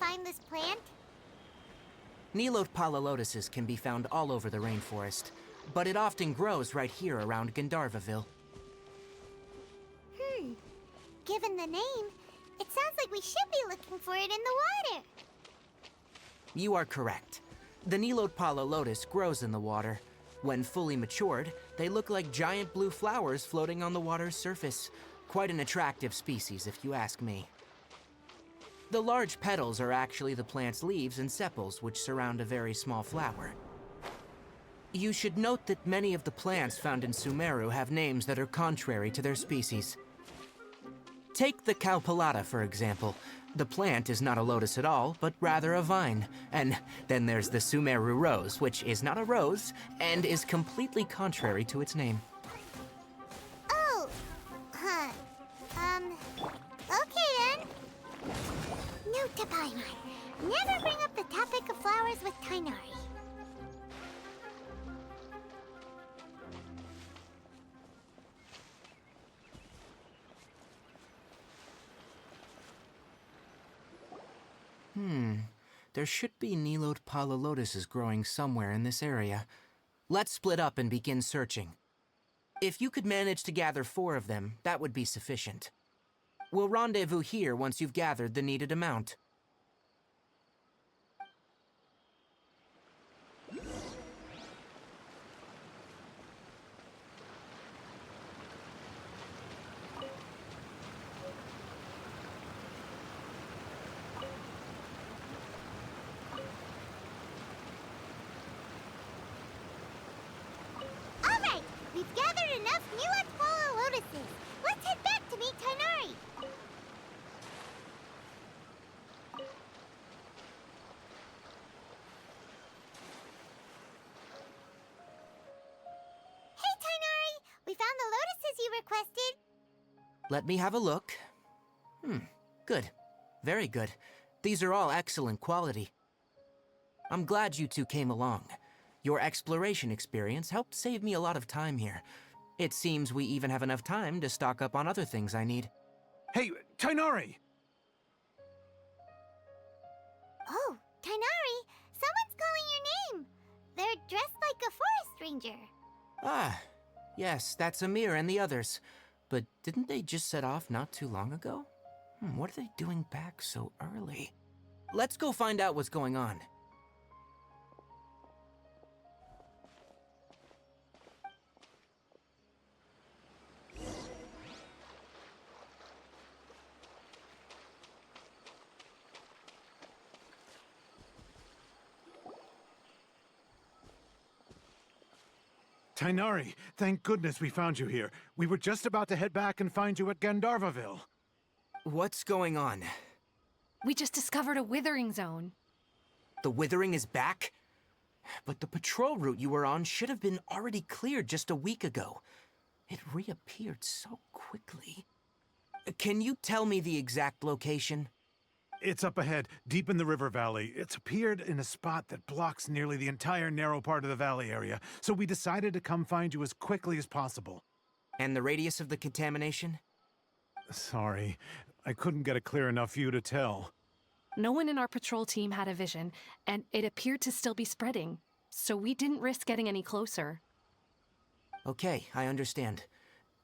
find this plant? Nilote lotuses can be found all over the rainforest, but it often grows right here around Gandharvaville. Given the name, it sounds like we should be looking for it in the water. You are correct. The Nilote lotus grows in the water. When fully matured, they look like giant blue flowers floating on the water's surface. Quite an attractive species, if you ask me. The large petals are actually the plant's leaves and sepals, which surround a very small flower. You should note that many of the plants found in Sumeru have names that are contrary to their species. Take the Cowpelata, for example. The plant is not a lotus at all, but rather a vine. And then there's the Sumeru rose, which is not a rose, and is completely contrary to its name. Oh, huh. Okay then. Note to Paimon. Never bring up the topic of flowers with Tighnari. There should be Nilote lotuses growing somewhere in this area. Let's split up and begin searching. If you could manage to gather 4 of them, that would be sufficient. We'll rendezvous here once you've gathered the needed amount. Alright, we've gathered enough Nilote lotuses. Let's head back to meet Tighnari. Hey Tighnari, we found the lotuses you requested. Let me have a look. Good. Very good. These are all excellent quality. I'm glad you two came along. Your exploration experience helped save me a lot of time here. It seems we even have enough time to stock up on other things I need. Hey, Tighnari! Oh, Tighnari, someone's calling your name. They're dressed like a forest ranger. Ah, yes, that's Amir and the others. But didn't they just set off not too long ago? What are they doing back so early? Let's go find out what's going on. Tighnari, thank goodness we found you here. We were just about to head back and find you at Gandharvaville. What's going on? We just discovered a withering zone. The withering is back? But the patrol route you were on should have been already cleared just a week ago. It reappeared so quickly. Can you tell me the exact location? It's up ahead, deep in the river valley. It's appeared in a spot that blocks nearly the entire narrow part of the valley area, so we decided to come find you as quickly as possible. And the radius of the contamination? Sorry, I couldn't get a clear enough view to tell. No one in our patrol team had a vision, and it appeared to still be spreading, so we didn't risk getting any closer. Okay, I understand.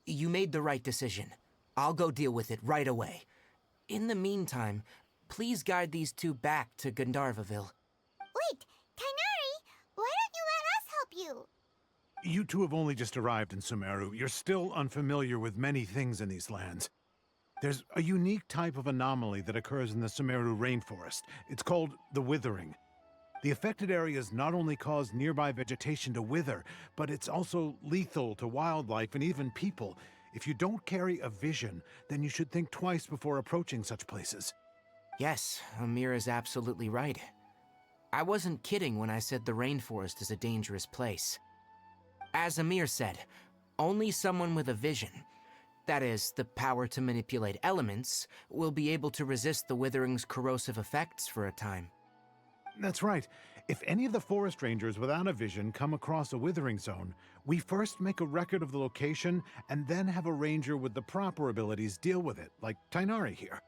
You made the right decision. I'll go deal with it right away. In the meantime, please guide these two back to Gandharvaville. Wait, Tighnari, why don't you let us help you? You two have only just arrived in Sumeru. You're still unfamiliar with many things in these lands. There's a unique type of anomaly that occurs in the Sumeru rainforest. It's called the withering. The affected areas not only cause nearby vegetation to wither, but it's also lethal to wildlife and even people. If you don't carry a vision, then you should think twice before approaching such places. Yes, Amir is absolutely right. I wasn't kidding when I said the rainforest is a dangerous place. As Amir said, only someone with a vision, that is, the power to manipulate elements, will be able to resist the withering's corrosive effects for a time. That's right. If any of the forest rangers without a vision come across a withering zone, we first make a record of the location and then have a ranger with the proper abilities deal with it, like Tighnari here.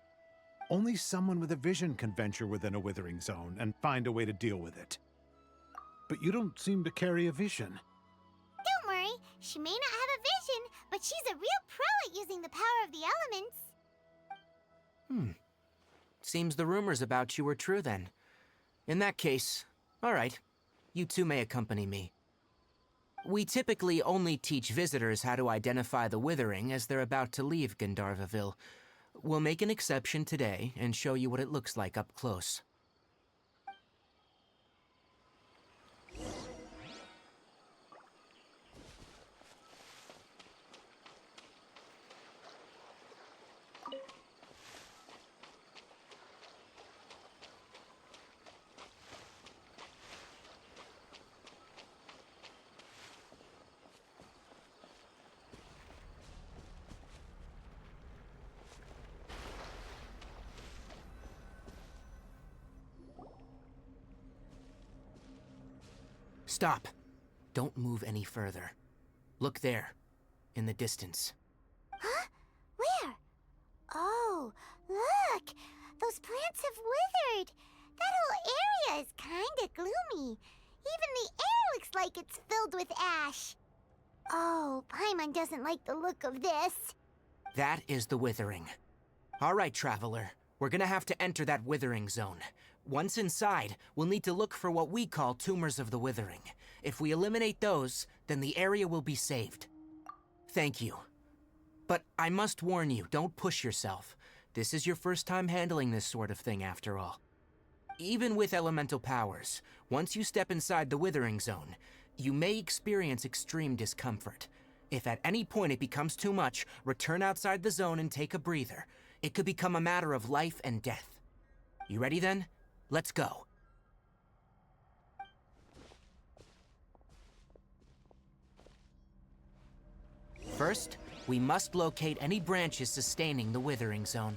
Only someone with a vision can venture within a withering zone and find a way to deal with it. But you don't seem to carry a vision. Don't worry, she may not have a vision, but she's a real pro at using the power of the elements. Seems the rumors about you were true then. In that case, all right, you two may accompany me. We typically only teach visitors how to identify the withering as they're about to leave Gandharvaville. We'll make an exception today and show you what it looks like up close. Stop. Don't move any further. Look there, in the distance. Huh? Where? Oh, look! Those plants have withered! That whole area is kinda gloomy. Even the air looks like it's filled with ash. Oh, Paimon doesn't like the look of this. That is the withering. All right, traveler. We're gonna have to enter that withering zone. Once inside, we'll need to look for what we call tumors of the withering. If we eliminate those, then the area will be saved. Thank you. But I must warn you, don't push yourself. This is your first time handling this sort of thing, after all. Even with elemental powers, once you step inside the withering zone, you may experience extreme discomfort. If at any point it becomes too much, return outside the zone and take a breather. It could become a matter of life and death. You ready then? Let's go. First, we must locate any branches sustaining the withering zone.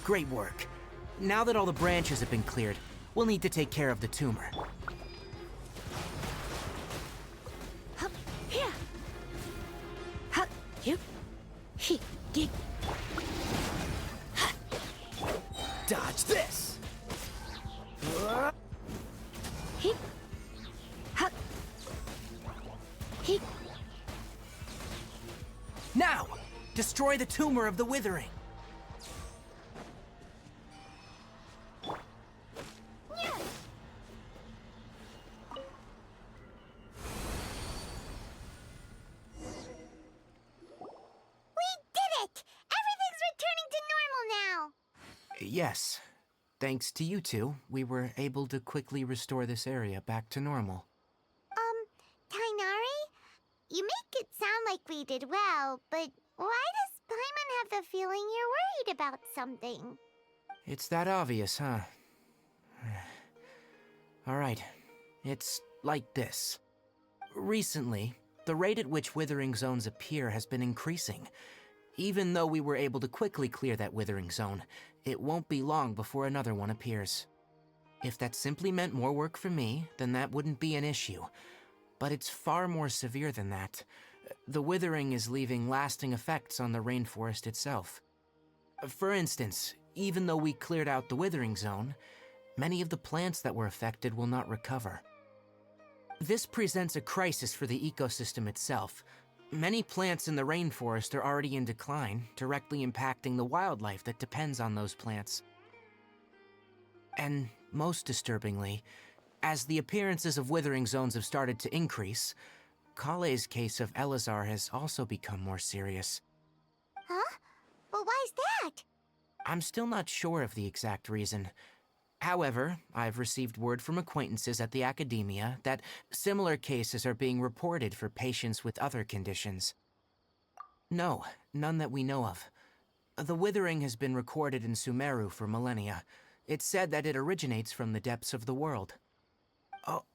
Great work. Now that all the branches have been cleared, we'll need to take care of the tumor. Dodge this! Now, destroy the tumor of the withering. Yes. Thanks to you two, we were able to quickly restore this area back to normal. Tainari? You make it sound like we did well, but why does Paimon have the feeling you're worried about something? It's that obvious, huh? Alright, it's like this. Recently, the rate at which withering zones appear has been increasing. Even though we were able to quickly clear that withering zone, it won't be long before another one appears. If that simply meant more work for me, then that wouldn't be an issue. But it's far more severe than that. The withering is leaving lasting effects on the rainforest itself. For instance, even though we cleared out the withering zone, many of the plants that were affected will not recover. This presents a crisis for the ecosystem itself, Many plants in the rainforest are already in decline, directly impacting the wildlife that depends on those plants. And most disturbingly, as the appearances of withering zones have started to increase, Kale's case of Elazar has also become more serious. Huh? But why's that? I'm still not sure of the exact reason. However, I've received word from acquaintances at the academia that similar cases are being reported for patients with other conditions. No, none that we know of. The withering has been recorded in Sumeru for millennia. It's said that it originates from the depths of the world.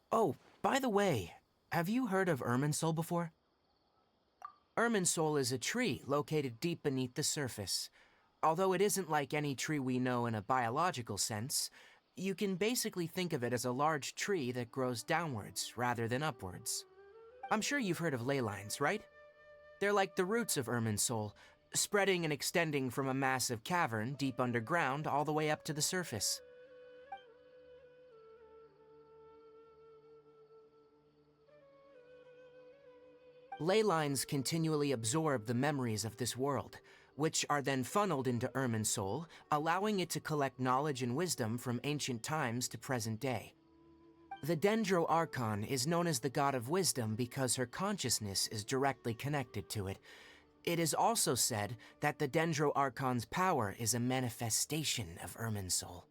Oh, by the way, have you heard of Irminsul before? Irminsul is a tree located deep beneath the surface. Although it isn't like any tree we know in a biological sense, you can basically think of it as a large tree that grows downwards rather than upwards. I'm sure you've heard of ley lines, right? They're like the roots of Irminsul, spreading and extending from a massive cavern deep underground all the way up to the surface. Ley lines continually absorb the memories of this world, which are then funneled into Irminsul, allowing it to collect knowledge and wisdom from ancient times to present day. The Dendro Archon is known as the god of wisdom because her consciousness is directly connected to it. It is also said that the Dendro Archon's power is a manifestation of Irminsul.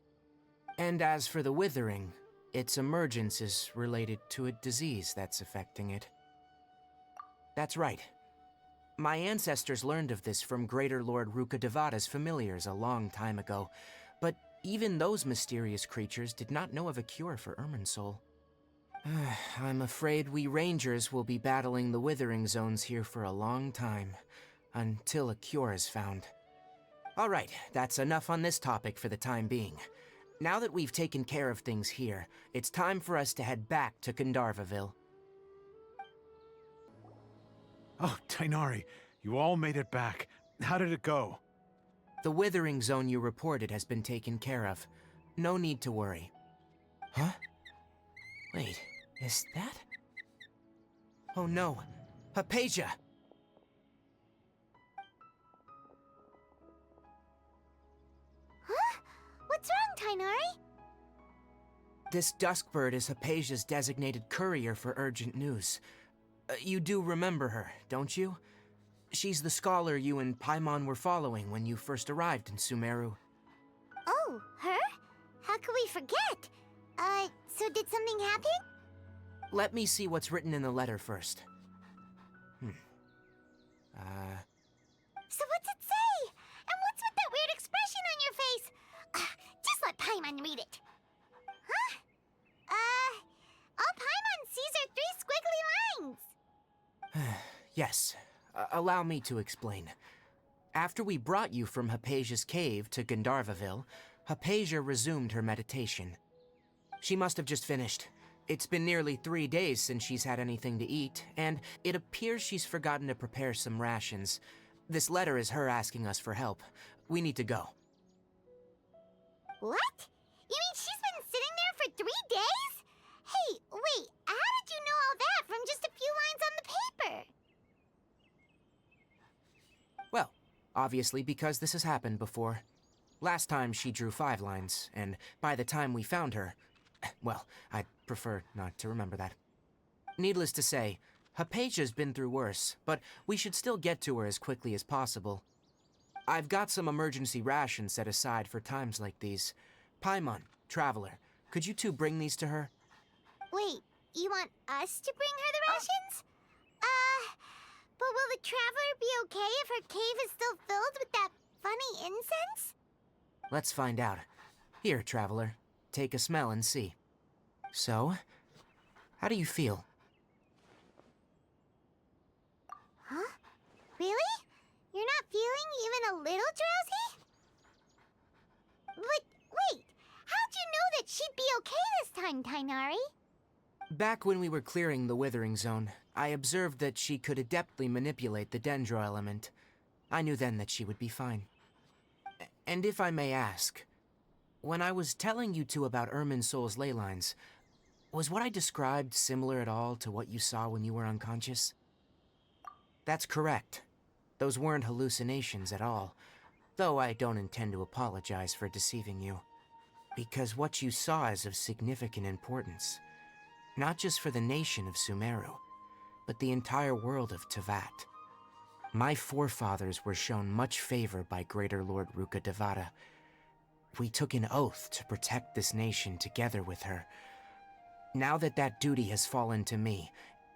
And as for the withering, its emergence is related to a disease that's affecting it. That's right. My ancestors learned of this from Greater Lord Rukkhadevata's familiars a long time ago, but even those mysterious creatures did not know of a cure for Irminsul. I'm afraid we Rangers will be battling the withering zones here for a long time, until a cure is found. All right, that's enough on this topic for the time being. Now that we've taken care of things here, it's time for us to head back to Gandharvaville. Oh, Tainari, you all made it back. How did it go? The withering zone you reported has been taken care of. No need to worry. Huh? Wait, is that? Oh no, Hypatia! Huh? What's wrong, Tainari? This Duskbird is Hypatia's designated courier for urgent news. You do remember her, don't you? She's the scholar you and Paimon were following when you first arrived in Sumeru. Oh, her? How could we forget? So did something happen? Let me see what's written in the letter first. So what's it say? And what's with that weird expression on your face? Just let Paimon read it. Huh? All Paimon sees are 3 squiggly lines. Yes, allow me to explain. After we brought you from Hypatia's cave to Gandharvaville, Hypatia resumed her meditation. She must have just finished. It's been nearly 3 days since she's had anything to eat, and it appears she's forgotten to prepare some rations. This letter is her asking us for help. We need to go. What? You mean she's been sitting there for 3 days? Hey, wait, how did you know all that from just a few lines on the paper? Well, obviously because this has happened before. Last time she drew 5 lines, and by the time we found her, well, I'd prefer not to remember that. Needless to say, Hypatia's been through worse, but we should still get to her as quickly as possible. I've got some emergency rations set aside for times like these. Paimon, Traveler, could you two bring these to her? Wait, you want us to bring her the rations? But will the Traveler be okay if her cave is still filled with that funny incense? Let's find out. Here, Traveler, take a smell and see. So, how do you feel? Huh? Really? You're not feeling even a little drowsy? But wait, how'd you know that she'd be okay this time, Tainari? Back when we were clearing the withering zone, I observed that she could adeptly manipulate the dendro element. I knew then that she would be fine. And if I may ask, when I was telling you two about Irminsul's ley lines, was what I described similar at all to what you saw when you were unconscious? That's correct. Those weren't hallucinations at all, though I don't intend to apologize for deceiving you. Because what you saw is of significant importance, not just for the nation of Sumeru, but the entire world of Tevat. My forefathers were shown much favor by Greater Lord Rukkhadevata. We took an oath to protect this nation together with her. Now that that duty has fallen to me,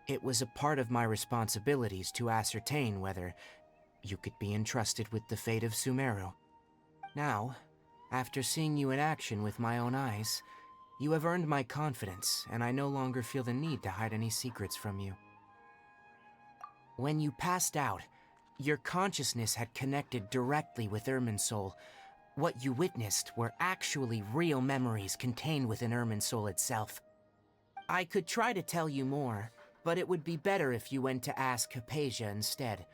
it was a part of my responsibilities to ascertain whether you could be entrusted with the fate of Sumeru. Now, after seeing you in action with my own eyes, you have earned my confidence, and I no longer feel the need to hide any secrets from you. When you passed out, your consciousness had connected directly with Irminsul. What you witnessed were actually real memories contained within Irminsul itself. I could try to tell you more, but it would be better if you went to ask Hypatia instead.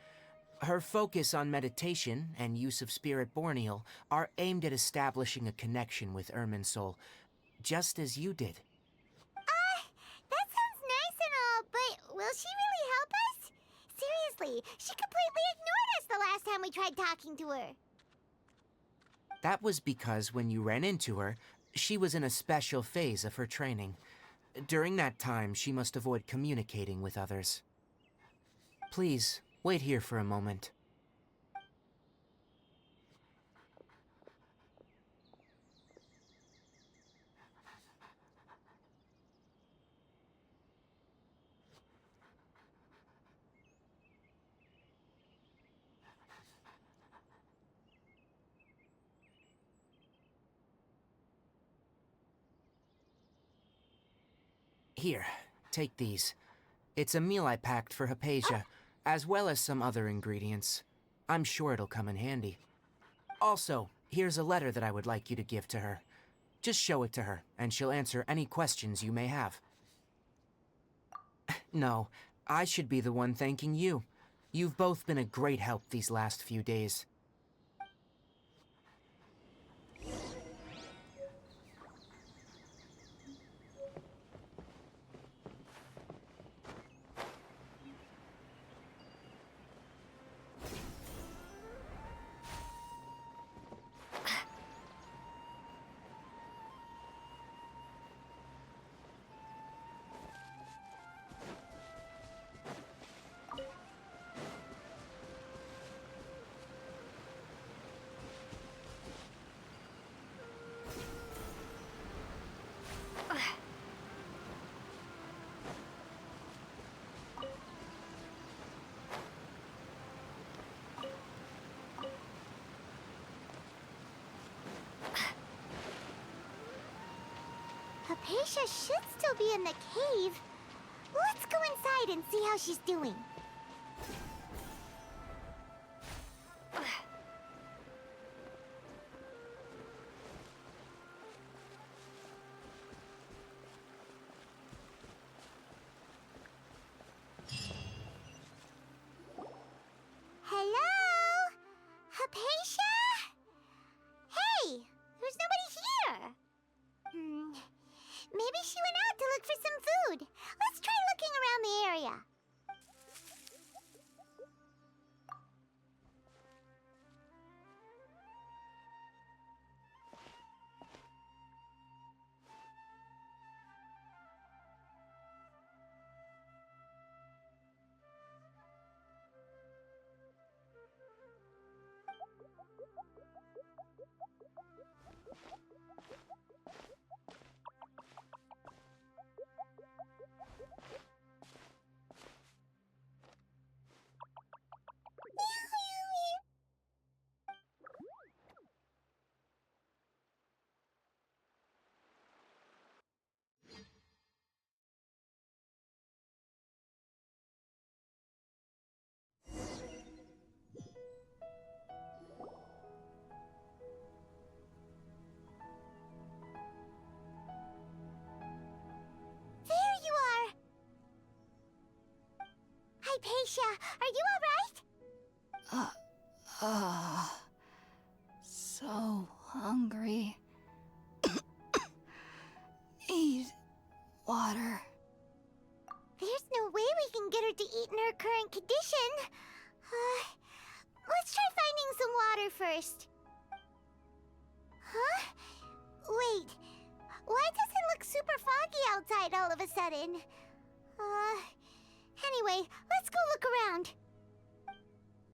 Her focus on meditation and use of Spirit Borneal are aimed at establishing a connection with Irminsul, just as you did. That sounds nice and all, but will she really help us? Seriously, she completely ignored us the last time we tried talking to her. That was because when you ran into her, she was in a special phase of her training. During that time, she must avoid communicating with others. Please, wait here for a moment. Here, take these. It's a meal I packed for Hypatia, as well as some other ingredients. I'm sure it'll come in handy. Also, here's a letter that I would like you to give to her. Just show it to her, and she'll answer any questions you may have. No, I should be the one thanking you. You've both been a great help these last few days. Hypatia should still be in the cave. Let's go inside and see how she's doing. Hello? Hypatia? Hey, there's nobody here. Maybe she went out to look for some food. Let's try looking around the area. There you are! Hypatia, are you alright? So hungry. Need water. There's no way we can get her to eat in her current condition. Let's try finding some water first. Huh? Wait, why does it look super foggy outside all of a sudden? Anyway, let's go look around.